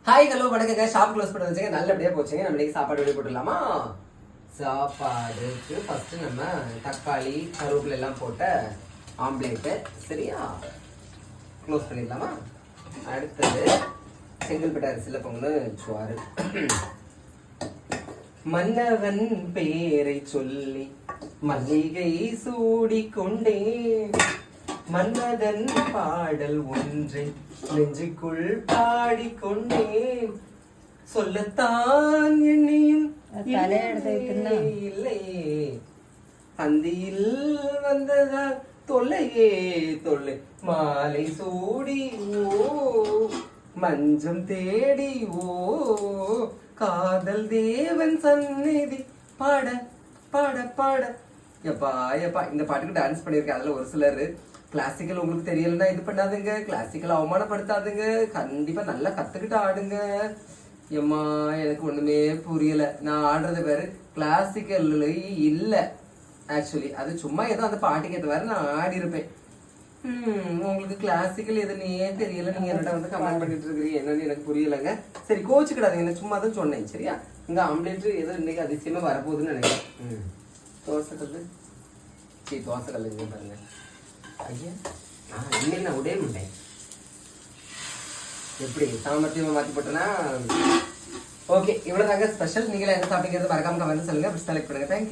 Hi hello வணக்கங்க. Shop close பண்ண வச்சுங்க, நல்லபடியாக போச்சுங்க. நம்ம இன்னைக்கு சாப்பாடு வெளியே போட்டுடலாமா? சாப்பாடுக்கு ஃபஸ்ட்டு நம்ம தக்காளி கருவேப்பிலை எல்லாம் போட்ட ஆம்லேட்டு சரியா க்ளோஸ் பண்ணிடலாமா? அடுத்தது செங்கல்பட்டு அரிசியில் பொங்கல் சோறு. மன்னவன் பேரை சொல்லி மல்லிகை சூடிக்கொண்டேன், மன்னதன் பாடல் ஒன்றை நெஞ்சுக்குள் பாடிக்கொண்டேன், சொல்லத்தான் என்னையும் இல்லை பந்தியில் வந்ததா தொல்லையே தொல்லை, மாலை சூடி ஓ மஞ்சம் தேடி ஓ காதல் தேவன் சந்நிதி பாட பாட பாட. எப்பா எப்பா இந்த பாட்டுக்கு டான்ஸ் பண்ணியிருக்கேன். அதில் ஒரு சிலர் கிளாசிக்கல் உங்களுக்கு தெரியலன்னா இது பண்ணாதுங்க, கிளாசிக்கல் அவமானப்படுத்தாதுங்க, கண்டிப்பாக நல்லா கற்றுக்கிட்டு ஆடுங்க. எம்மா எனக்கு ஒன்றுமே புரியலை. நான் ஆடுறது பேர் கிளாசிக்கல் இல்லை ஆக்சுவலி, அது சும்மா ஏதோ அந்த பாட்டுக்கு ஏற்ற வேறு நான் ஆடி இருப்பேன். உங்களுக்கு கிளாசிக்கல் எதுன்னே தெரியல, நீங்கள் என்னடா வந்து கமெண்ட் பண்ணிட்டு இருக்கிறீங்க, என்னன்னு எனக்கு புரியலைங்க. சரி கோச்சுக்கிடாதீங்க, என்ன சும்மா தான் சொன்னேன் சரியா? இந்த ஆம்லேட்டு ஏதோ இன்னைக்கு அதிசயமாக வரப்போகுதுன்னு நினைக்கிறேன். தோசைக்கல் தோசைக்கல் இங்கே பாருங்க ஐயா. இன்னைக்கு நான் உடைய மாட்டேன். எப்படி சாமர்த்தியமாக மாற்றி போட்டேன்னா ஓகே. இவ்வளோ தாங்க ஸ்பெஷல். நீங்களே என்ன சாப்பிட்டீங்கிறது மறக்காம கமெண்ட் சொல்லுங்க, செலக்ட் பண்ணுங்க. தேங்க்யூ.